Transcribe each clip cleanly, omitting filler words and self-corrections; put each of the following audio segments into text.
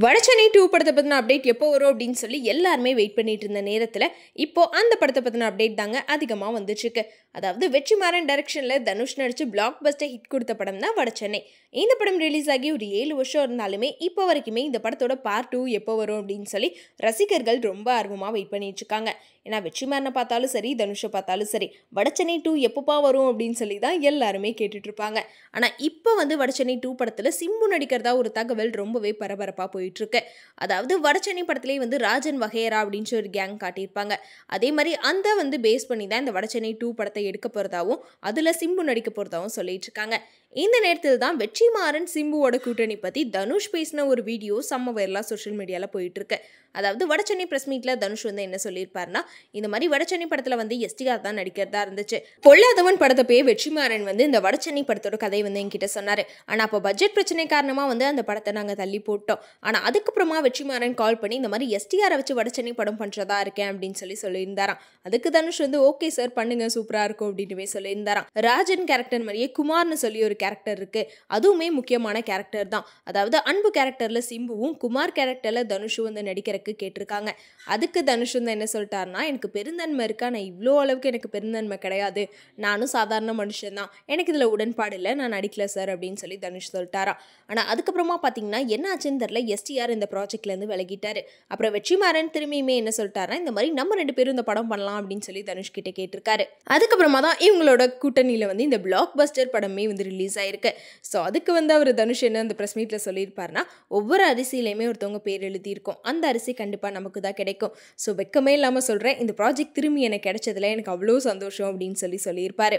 வடச்சென்னை 2 படத்த பத்தின அப்டேட் எப்போ வரும் அப்படின்னு சொல்லி எல்லாருமே வெயிட் பண்ணிட்டு இருந்த நேரத்துல இப்போ அந்த படத்த பத்தின அப்டேட் தாங்க அதிகமா வந்துட்டு இருக்கு. அதாவது வெற்றிமாறன் டைரக்ஷன்ல தனுஷ் நடிச்சு பிளாக் பஸ்டர் ஹிட் கொடுத்த படம் தான் வடச்சென்னை. இந்த படம் ரிலீஸ் ஆகி ஒரு 7 வருஷம் இருந்தாலுமே இப்போ வரைக்குமே இந்த படத்தோட பார்ட் 2 எப்போ வரும் அப்படின்னு சொல்லி ரசிகர்கள் ரொம்ப ஆர்வமா வெயிட் பண்ணிட்டு இருக்காங்க. ஏன்னா வெற்றிமாறனை பார்த்தாலும் சரி, தனுஷை பார்த்தாலும் சரி, வடச்சென்னை 2 எப்பப்பா வரும் அப்படின்னு சொல்லி தான் எல்லாருமே கேட்டுட்டு இருப்பாங்க. ஆனா இப்போ வடச்சென்னை 2 படத்துல சிம்பு நடிக்கிறதா ஒரு தகவல் ரொம்பவே பரபரப்பா போயிட்டு இருக்கு. அதாவது வடச்சென்னை படத்திலே ராஜன் வகையரா அப்படின்னு ஒரு கேங் காட்டியிருப்பாங்க. அதே மாதிரி அந்த பேஸ் பண்ணி தான் இந்த வடச்சென்னை 2 படத்தை எடுக்க போறதாவும் அதுல சிம்பு நடிக்க போறதாவும் சொல்லிட்டு இருக்காங்க. இந்த நேரத்தில் தான் வெற்றிமாறன் சிம்புவோட கூட்டணி பத்தி தனுஷ் பேசின ஒரு வீடியோ செம்ம வைரலா சோஷியல் மீடியால போயிட்டு இருக்கு. அதாவது வடச்சென்னை பிரஸ் மீட்ல தனுஷ் என்ன சொல்லியிருப்பாருன்னா, இந்த மாதிரி வடச்சென்னை படத்துல எஸ்டிஆர் தான் நடிக்கிறதா இருந்துச்சு. பொல்லாதவன் படத்தப்பே வெற்றிமாறன் இந்த வடச்சென்னை படத்தோட கதை என்கிட்ட சொன்னாரு. ஆனா அப்போ பட்ஜெட் பிரச்சனை காரணமா அந்த படத்தை நாங்க தள்ளி போட்டோம். ஆனா அதுக்கப்புறமா வெற்றிமாறன் கால் பண்ணி இந்த மாதிரி எஸ்டிஆரை வச்சு வடச்சென்னை படம் பண்றதா இருக்கேன் அப்படின்னு சொல்லியிருந்தாராம். அதுக்கு தனுஷ் ஓகே சார் பண்ணுங்க, சூப்பரா இருக்கும் அப்படின்னு சொல்லியிருந்தாராம். ராஜன் கேரக்டர் மாதிரியே குமார்னு சொல்லி ஒரு கேரக்டர் இருக்கு, அதுவுமே முக்கியமான கேரக்டர் தான். அதாவது அன்பு கேரக்டர்ல சிம்புவும் குமார் கேரக்டர்ல தனுஷும் நடிக்கிறதுக்கு கேட்டிருக்காங்க. அதுக்கு தனுஷ் என்ன சொல்லிட்டாருன்னா, எனக்கு பெருந்தன்மை இருக்கா, நான் இவ்வளோ அளவுக்கு எனக்கு பெருந்தன்மை கிடையாது, நானும் சாதாரண மனுஷன் தான், எனக்கு இதுல உடன்பாடு இல்லை, நான் நடிக்கல சார் அப்படின்னு சொல்லி தனுஷ் சொல்லிட்டாரா. ஆனா அதுக்கப்புறமா பாத்தீங்கன்னா என்ன ஆச்சுன்னு தெரியல, எஸ்டிஆர் இந்த ப்ராஜெக்ட்ல இருந்து விலகிட்டாரு. அப்புறம் வெற்றிமாறன் திரும்பியுமே என்ன சொல்லிட்டாருன்னா, இந்த மாதிரி நம்ம 2 பேரும் இந்த படம் பண்ணலாம் அப்படின்னு சொல்லி தனுஷ் கிட்ட கேட்டிருக்காரு. அதுக்கப்புறமா தான் இவங்களோட கூட்டணியில இந்த பிளாக் பஸ்டர் படமே ரிலீஸ் ஆயிருக்கு. ஸோ அதுக்கு அவர் தனுஷ் என்ன அந்த ப்ரெஸ் மீட்ல சொல்லியிருப்பாருன்னா, ஒவ்வொரு அரிசியிலையுமே ஒருத்தவங்க பேர் எழுதியிருக்கும், அந்த அரிசி கண்டிப்பா நமக்கு தான் கிடைக்கும். ஸோ வெக்கமே இல்லாமல் சொல்றேன், இந்த ப்ராஜெக்ட் திரும்பி எனக்கு கிடைச்சதுல எனக்கு அவ்வளோ சந்தோஷம் அப்படின்னு சொல்லியிருப்பாரு.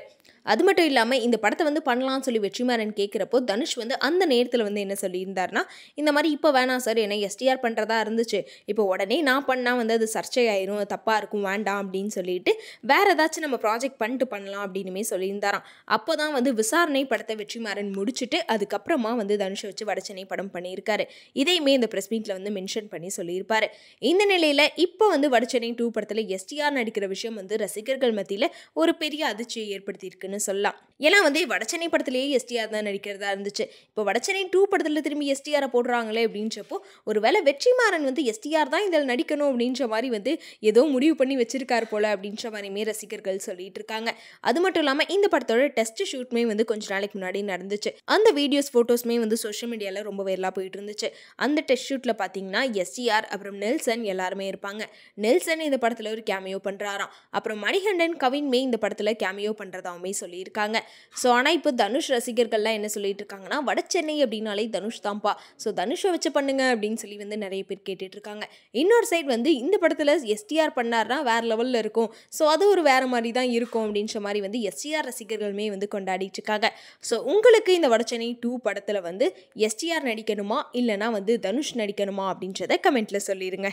அது மட்டும் இல்லாமல் இந்த படத்தை பண்ணலாம்னு சொல்லி வெற்றிமாறன் கேட்குறப்போ தனுஷ் அந்த நேரத்தில் என்ன சொல்லியிருந்தாருன்னா, இந்த மாதிரி இப்போ வேணாம் சார், ஏன்னா எஸ்டிஆர் பண்ணுறதா இருந்துச்சு, இப்போ உடனே நான் பண்ணால் அது சர்ச்சை ஆயிரும், தப்பாக இருக்கும், வேண்டாம் அப்படின்னு சொல்லிட்டு வேற ஏதாச்சும் நம்ம ப்ராஜெக்ட் பண்ணலாம் அப்படின்னுமே சொல்லியிருந்தாராம். அப்போ தான் விசாரணை படத்தை வெற்றிமாறன் முடிச்சுட்டு அதுக்கப்புறமா தனுஷை வச்சு வடச்சென்னை படம் பண்ணியிருக்காரு. இதையுமே இந்த ப்ரெஸ் மீட்டில் மென்ஷன் பண்ணி சொல்லியிருப்பாரு. இந்த நிலையில் இப்போ வடச்சென்னை 2 படத்தில் எஸ்டிஆர் நடிக்கிற விஷயம் ரசிகர்கள் மத்தியில் ஒரு பெரிய அதிர்ச்சியை ஏற்படுத்தியிருக்குன்னு சொல்லலாம். ஏன்னா வடச்சென்னை படத்திலேயே எஸ்டிஆர் தான் நடிக்கிறதா இருந்துச்சு. இப்போ வடச்சென்னை 2 படத்துல திரும்பி எஸ்டிஆரை போடுறாங்களே அப்படின்றப்போ ஒருவேளை வெற்றிமாறன் எஸ்டிஆர் தான் இதில் நடிக்கணும் அப்படின்ற மாதிரி ஏதோ முடிவு பண்ணி வச்சிருக்காரு போல அப்படின்ற மாதிரியுமே ரசிகர்கள் சொல்லிட்டு இருக்காங்க. அது மட்டும் இல்லாமல் இந்த படத்தோட டெஸ்ட் ஷூட்மே கொஞ்ச நாளைக்கு முன்னாடி நடந்துச்சு. அந்த வீடியோஸ் போட்டோஸ்மே சோஷியல் மீடியால ரொம்ப வைரலா போயிட்டு இருந்துச்சு. அந்த டெஸ்ட் ஷூட்ல பாத்தீங்கன்னா எஸ்டிஆர் அப்புறம் நெல்சன் எல்லாருமே இருப்பாங்க. நெல்சன் இந்த படத்துல ஒரு கேமியோ பண்றாராம். அப்புறம் மணிகண்டன் கவின்மே இந்த படத்துல கேமியோ பண்றதாவுமே சொல்லியிருக்காங்க. ஸோ ஆனால் இப்போ தனுஷ் ரசிகர்கள்லாம் என்ன சொல்லிட்டு இருக்காங்கன்னா, வடச்சென்னை அப்படின்னாலே தனுஷ் தான்ப்பா, ஸோ தனுஷை வச்சு பண்ணுங்க அப்படின்னு சொல்லி நிறைய பேர் கேட்டுட்டு இருக்காங்க. இன்னொரு சைடு இந்த படத்தில் எஸ்டிஆர் பண்ணார்னா வேற லெவலில் இருக்கும், ஸோ அது ஒரு வேற மாதிரி தான் இருக்கும் அப்படின்ற மாதிரி எஸ்டிஆர் ரசிகர்களுமே கொண்டாடிட்டு இருக்காங்க. ஸோ உங்களுக்கு இந்த வடச்சென்னை 2 படத்தில் எஸ்டிஆர் நடிக்கணுமா இல்லைனா தனுஷ் நடிக்கணுமா அப்படின்றத கமெண்ட்ல சொல்லிடுங்க.